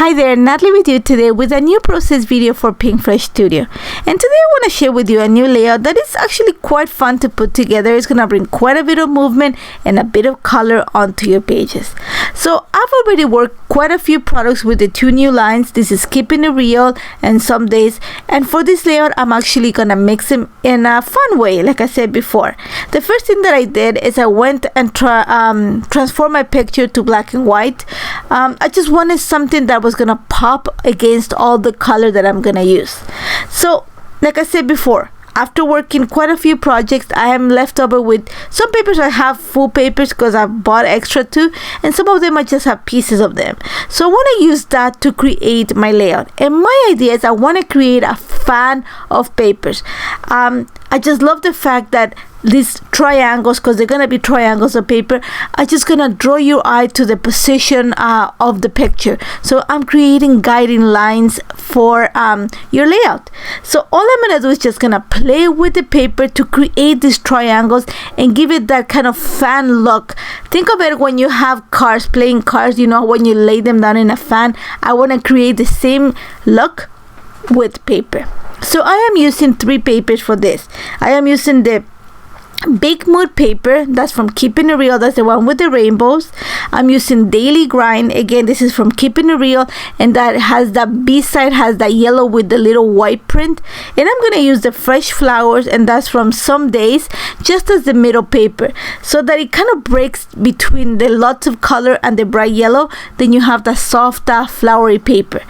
Hi there, Nathalie with you today with a new process video for Pinkfresh Studio. And today I want to share with you a new layout that is actually quite fun to put together. It's going to bring quite a bit of movement and a bit of color onto your pages. So I've already worked quite a few products with the two new lines. This is Keeping It Real and Some Days. And for this layout, I'm actually going to mix them in a fun way, like I said before. The first thing that I did is I went and transformed my picture to black and white. I just wanted something that was gonna pop against all the color that I'm gonna use. So like I said before, after working quite a few projects, I am left over with some papers. I have full papers because I bought extra too, and some of them I just have pieces of them. So I want to use that to create my layout. And my idea is I want to create a fan of papers. I just love the fact that these triangles, because they're going to be triangles of paper, are just going to draw your eye to the position of the picture. So I'm creating guiding lines for your layout. So all I'm going to do is just going to play with the paper to create these triangles and give it that kind of fan look. Think of it when you have cars, playing cars, you know, when you lay them down in a fan. I want to create the same look with paper. So I am using 3 papers for this. I am using the Big Mood paper, that's from Keeping It Real, that's the one with the rainbows. I'm using Daily Grind, again this is from Keeping It Real, and that has the B side, has the yellow with the little white print. And I'm gonna use the Fresh Flowers, and that's from Some Days, just as the middle paper, so that it kind of breaks between the lots of color and the bright yellow. Then you have the soft flowery paper.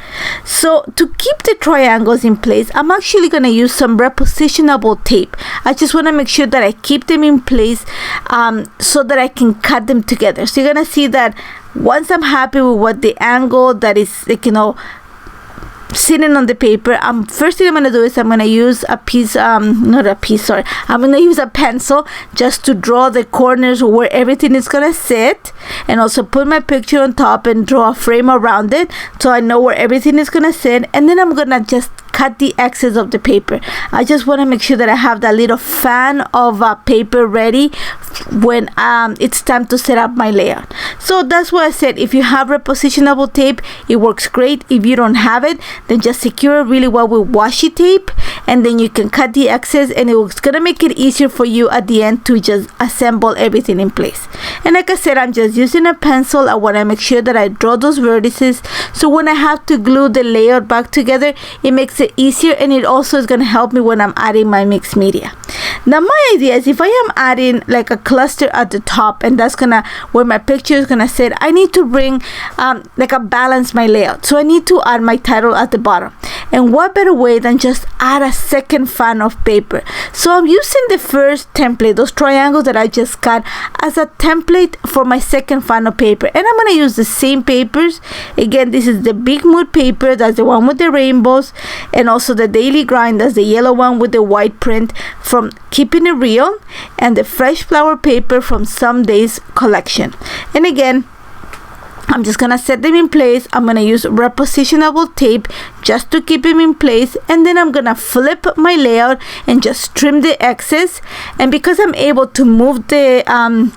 So to keep the triangles in place, I'm actually gonna use some repositionable tape. I just want to make sure that I keep them in place so that I can cut them together. So you're gonna see that once I'm happy with what the angle that is, like, you know, sitting on the paper, first thing I'm gonna do is I'm gonna use a piece, I'm gonna use a pencil just to draw the corners where everything is gonna sit, and also put my picture on top and draw a frame around it so I know where everything is gonna sit. And then I'm gonna just cut the excess of the paper. I just want to make sure that I have that little fan of paper ready when it's time to set up my layout. So that's why I said if you have repositionable tape, it works great. If you don't have it, then just secure it really well with washi tape, and then you can cut the excess, and it's gonna make it easier for you at the end to just assemble everything in place. And like I said, I'm just using a pencil. I want to make sure that I draw those vertices, so when I have to glue the layout back together, it makes it easier, and it also is going to help me when I'm adding my mixed media. Now my idea is if I am adding like a cluster at the top, and that's gonna where my picture is gonna sit, I need to bring like a balance my layout. So I need to add my title at the bottom, and what better way than just add a second fan of paper. So I'm using the first template, those triangles that I just cut, as a template for my second fan of paper. And I'm gonna use the same papers. Again, this is the Big Mood paper, that's the one with the rainbows, and also the Daily Grind, that's the yellow one with the white print from Keeping It Real, and the Fresh Flower paper from Some Days collection. And again, I'm just gonna set them in place. I'm gonna use repositionable tape just to keep them in place, and then I'm gonna flip my layout and just trim the excess. And because I'm able to move the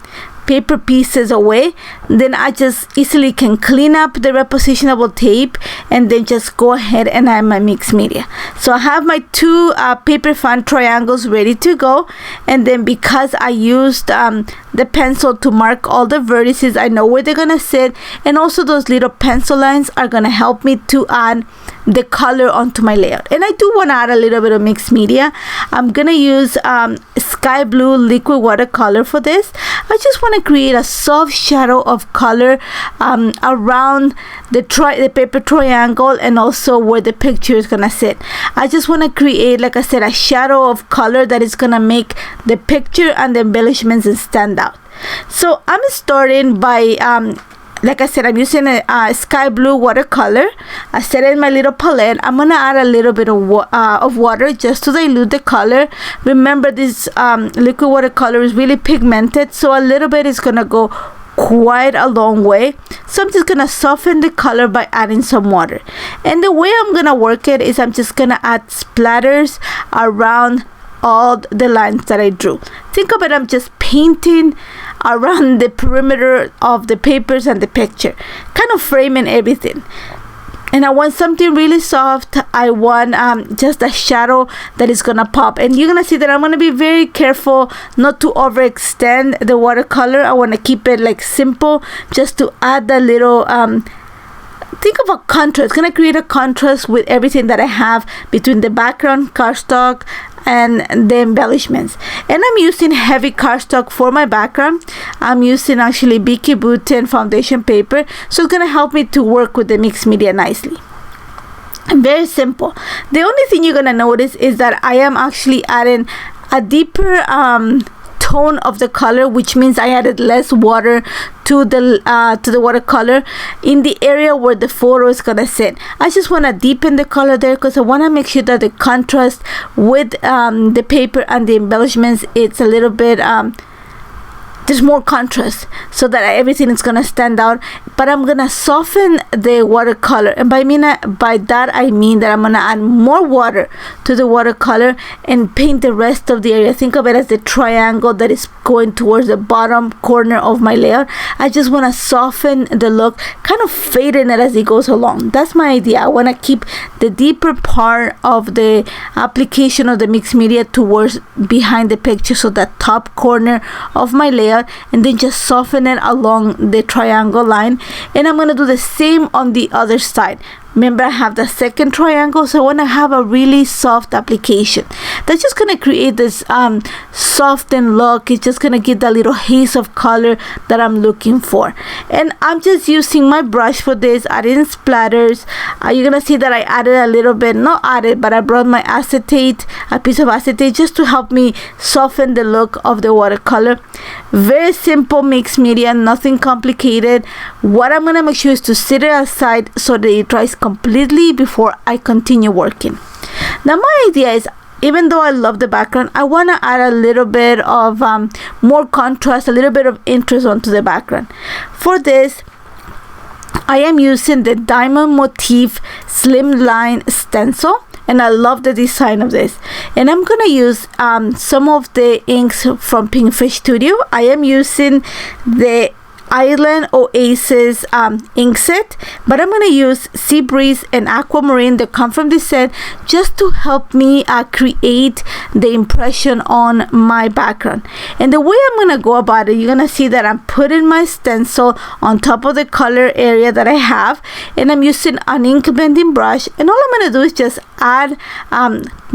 paper pieces away, then I just easily can clean up the repositionable tape and then just go ahead and add my mixed media. So I have my 2 paper fan triangles ready to go, and then because I used the pencil to mark all the vertices, I know where they're gonna sit, and also those little pencil lines are gonna help me to add the color onto my layout. And I do want to add a little bit of mixed media. I'm gonna use sky blue liquid watercolor for this. I just want to create a soft shadow of color around the paper triangle, and also where the picture is gonna sit. I just want to create, like I said, a shadow of color that is gonna make the picture and the embellishments stand out. So I'm starting by like I said, I'm using a sky blue watercolor. I set it in my little palette. I'm gonna add a little bit of water just to dilute the color. Remember, this liquid watercolor is really pigmented, so a little bit is gonna go quite a long way. So I'm just gonna soften the color by adding some water. And the way I'm gonna work it is I'm just gonna add splatters around all the lines that I drew. Think of it, I'm just painting around the perimeter of the papers and the picture, kind of framing everything. and I want something really soft. I want just a shadow that is gonna pop, and you're gonna see that I'm gonna be very careful not to overextend the watercolor. I want to keep it like simple, just to add the little think of a contrast. It's gonna create a contrast with everything that I have between the background cardstock and the embellishments. And I'm using heavy cardstock for my background. I'm using actually Bicky Boutin foundation paper, so it's gonna help me to work with the mixed media nicely. Very simple. The only thing you're gonna notice is that I am actually adding a deeper tone of the color, which means I added less water to the watercolor in the area where the photo is gonna sit. I just want to deepen the color there because I want to make sure that the contrast with the paper and the embellishments, it's a little bit there's more contrast, so that everything is gonna stand out. But I'm gonna soften the watercolor, and by that I mean that I'm gonna add more water to the watercolor and paint the rest of the area. Think of it as the triangle that is going towards the bottom corner of my layout. I just want to soften the look, kind of fading it as it goes along. That's my idea. I want to keep the deeper part of the application of the mixed media towards behind the picture, so that top corner of my layout, and then just soften it along the triangle line. And I'm going to do the same on the other side. Remember, I have the second triangle, so I want to have a really soft application. That's just going to create this softened look. It's just going to give that little haze of color that I'm looking for. And I'm just using my brush for this. I didn't splatters. You're going to see that I added a little bit, not added, but I brought my acetate, a piece of acetate, just to help me soften the look of the watercolor. Very simple mixed media, nothing complicated. What I'm going to make sure is to sit it aside so that it dries completely before I continue working. Now my idea is, even though I love the background, I want to add a little bit of more contrast, a little bit of interest onto the background. For this, I am using the diamond motif slimline stencil, and I love the design of this. And I'm gonna use some of the inks from Pinkfish Studio. I am using the Island Oasis ink set, but I'm going to use Sea Breeze and Aquamarine that come from this set, just to help me create the impression on my background. And the way I'm going to go about it, you're going to see that I'm putting my stencil on top of the color area that I have, and I'm using an ink blending brush, and all I'm going to do is just add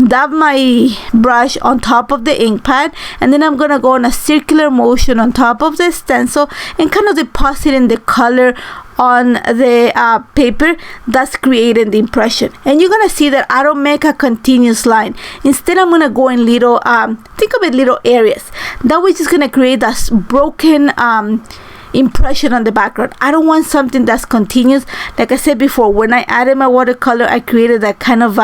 dab my brush on top of the ink pad, and then I'm going to go in a circular motion on top of the stencil and kind of depositing the color on the paper, thus creating the impression. And you're gonna see that I don't make a continuous line. Instead, I'm gonna go in little think of it little areas. That way, just gonna create that broken impression on the background. I don't want something that's continuous. Like I said before, when I added my watercolor, I created that kind of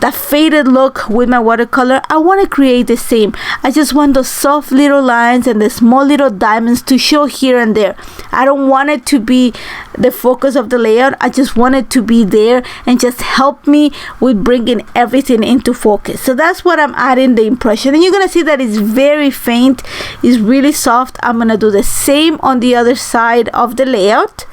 that faded look with my watercolor. I want to create the same. I just want those soft little lines and the small little diamonds to show here and there. I don't want it to be the focus of the layout. I just want it to be there and just help me with bringing everything into focus. So that's what I'm adding the impression, and you're gonna see that it's very faint. It's really soft. I'm gonna do the same on the other side of the layout.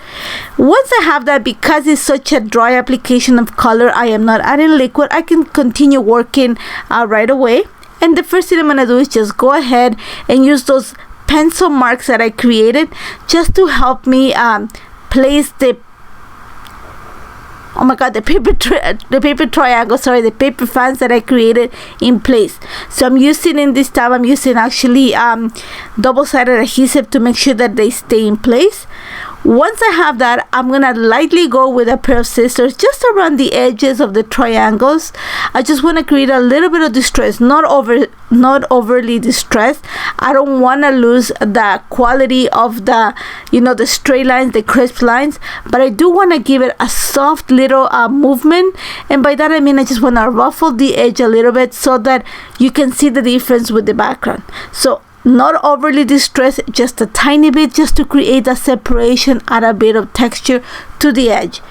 Once I have that, because it's such a dry application of color, I am not adding liquid. I can continue working right away. And the first thing I'm gonna do is just go ahead and use those pencil marks that I created, just to help me place the the paper triangle, the paper fans that I created in place. So I'm using, in this time, I'm using actually double-sided adhesive to make sure that they stay in place. Once I have that, I'm gonna lightly go with a pair of scissors just around the edges of the triangles. I just want to create a little bit of distress, not overly distressed. I don't want to lose the quality of the the straight lines, the crisp lines, but I do want to give it a soft little movement. And by that I mean I just want to ruffle the edge a little bit so that you can see the difference with the background. So not overly distressed, just a tiny bit, just to create a separation, add a bit of texture to the edge.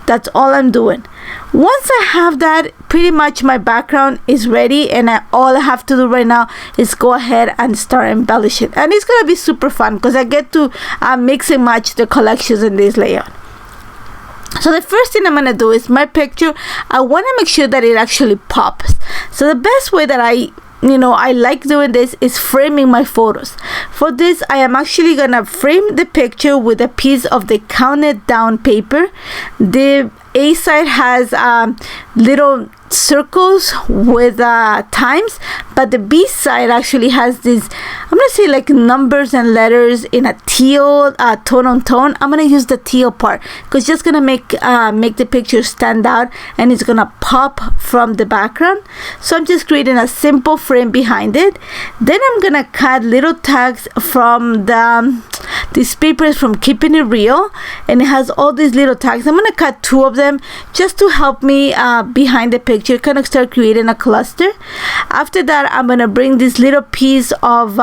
That's all I'm doing. Once I have that, pretty much my background is ready, and all I have to do right now is go ahead and start embellishing. And it's gonna be super fun because I get to mix and match the collections in this layout. So the first thing I'm going to do is my picture, I want to make sure that it actually pops. So the best way that I like doing this is framing my photos. For this, I am actually going to frame the picture with a piece of the counted down paper. The A side has little circles with times, but the B side actually has these, I'm gonna say like numbers and letters in a teal tone on tone. I'm gonna use the teal part because it's just gonna make the picture stand out, and it's gonna pop from the background. So I'm just creating a simple frame behind it. Then I'm gonna cut little tags from this paper is from Keeping It Real, and it has all these little tags. I'm gonna cut 2 of them just to help me behind the picture, kind of start creating a cluster. After that, I'm gonna bring this little piece of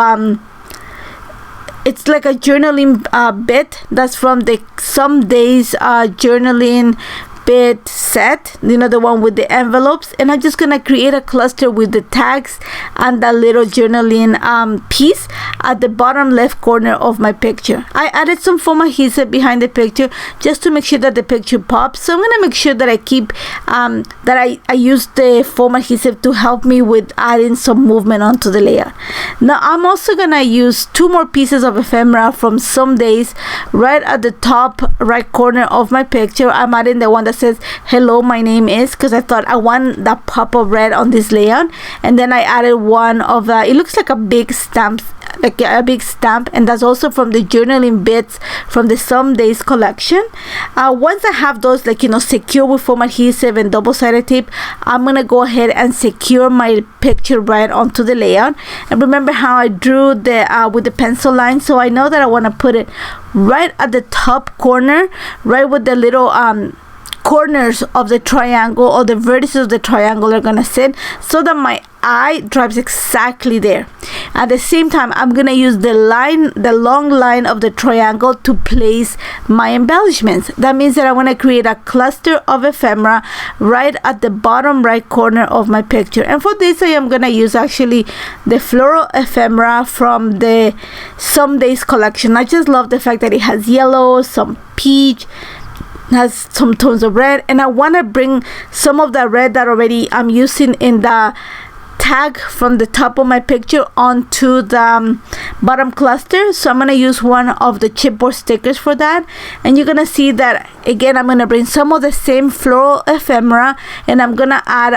it's like a journaling bit that's from the Some Days journaling bit set, the one with the envelopes, and I'm just gonna create a cluster with the tags and that little journaling piece at the bottom left corner of my picture. I added some foam adhesive behind the picture just to make sure that the picture pops. So I'm gonna make sure that I keep I use the foam adhesive to help me with adding some movement onto the layout. Now I'm also gonna use 2 more pieces of ephemera from Some Days right at the top right corner of my picture. I'm adding the one that says hello, my name is, because I thought I want that pop of red on this layout. And then I added one of it looks like a big stamp, and that's also from the journaling bits from the Some Days collection. Once I have those secure with foam adhesive and double-sided tape, I'm gonna go ahead and secure my picture right onto the layout. And remember how I drew the with the pencil line, so I know that I want to put it right at the top corner, right with the little corners of the triangle, or the vertices of the triangle are gonna sit, so that my eye drives exactly there. At the same time, I'm gonna use the long line of the triangle to place my embellishments. That means that I want to create a cluster of ephemera right at the bottom right corner of my picture. And for this, I am gonna use actually the floral ephemera from the Some Days collection. I just love the fact that it has yellow, some peach, has some tones of red, and I want to bring some of the red that already I'm using in the tag from the top of my picture onto the bottom cluster. So I'm going to use one of the chipboard stickers for that, and you're going to see that again I'm going to bring some of the same floral ephemera, and I'm going to add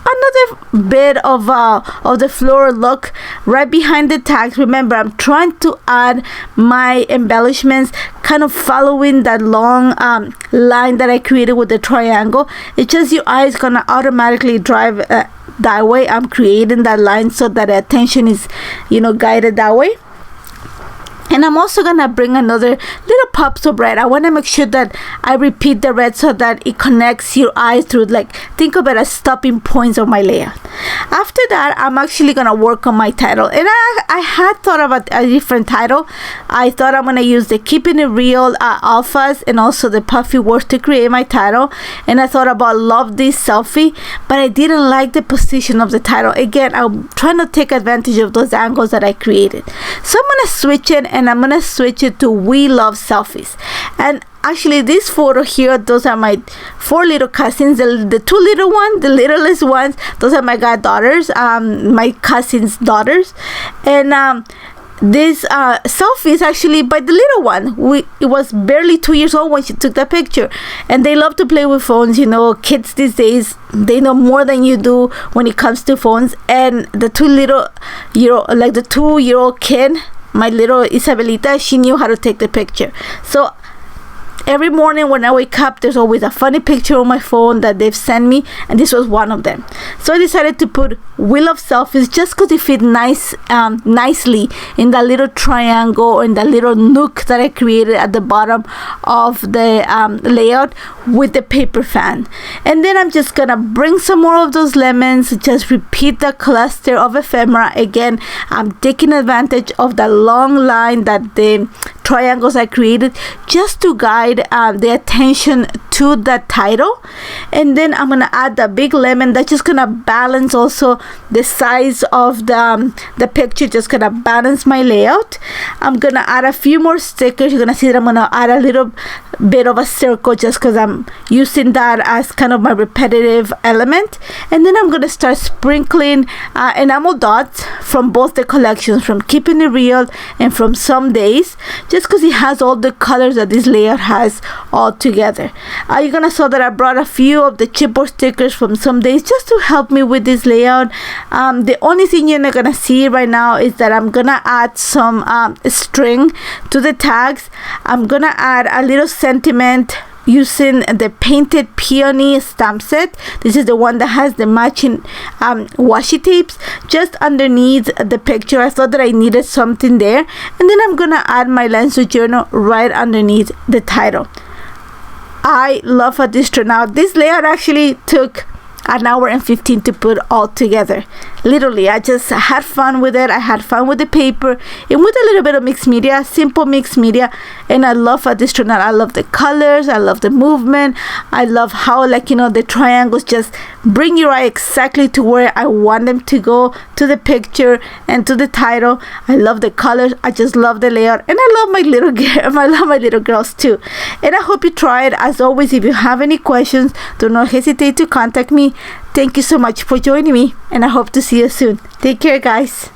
another bit of the floral look right behind the tags. Remember, I'm trying to add my embellishments kind of following that long line that I created with the triangle. It's just your eye is gonna automatically drive that way. I'm creating that line so that the attention is guided that way. And I'm also gonna bring another little pops of red. I want to make sure that I repeat the red so that it connects your eye through, think of it as stopping points of my layout. After that, I'm actually gonna work on my title, and I had thought about a different title. I thought I'm gonna use the Keeping It Real alphas and also the puffy words to create my title. And I thought about Love This Selfie, but I didn't like the position of the title. Again, I'm trying to take advantage of those angles that I created. So I'm gonna switch it, and I'm gonna switch it to We Love Selfies. And actually, this photo here, those are my 4 little cousins. The 2 little ones, the littlest ones, those are my goddaughters, my cousins' daughters. And this selfie is actually by the little one. It was barely 2 years old when she took that picture, and they love to play with phones. Kids these days, they know more than you do when it comes to phones. And the 2-year-old kid, my little Isabelita, she knew how to take the picture. So every morning when I wake up, there's always a funny picture on my phone that they've sent me, and this was one of them. So I decided to put We Love Selfies just because it fit nicely in that little triangle, in that little nook that I created at the bottom of the layout with the paper fan. And then I'm just gonna bring some more of those lemons, just repeat the cluster of ephemera. Again, I'm taking advantage of the long line that the triangles I created just to guide the attention to the title. And then I'm gonna add the big lemon that's just gonna balance also the size of the picture, just gonna balance my layout. I'm gonna add a few more stickers. You're gonna see that I'm gonna add a little bit of a circle just because I'm using that as kind of my repetitive element. And then I'm gonna start sprinkling enamel dots from both the collections, from Keeping It Real and from Some Days, just because it has all the colors that this layout has all together. You're gonna saw that I brought a few of the chipboard stickers from Some Days just to help me with this layout. The only thing you're not gonna see right now is that I'm gonna add some string to the tags. I'm gonna add a little sentiment using the Painted Peony stamp set. This is the one that has the matching washi tapes just underneath the picture. I thought that I needed something there. And then I'm gonna add my Lensu journal right underneath the title. I love how this turned out. This layout actually took an hour and 15 to put all together. Literally, I just had fun with it. I had fun with the paper and with a little bit of mixed media, simple mixed media. And I love how this turned out. I love the colors. I love the movement. I love how, like, you know, the triangles just bring your eye exactly to where I want them to go, to the picture and to the title. I love the colors. I just love the layout. And I love my little girl. I love my little girls too. And I hope you try it. As always, if you have any questions, do not hesitate to contact me. Thank you so much for joining me, and I hope to see you soon. Take care, guys.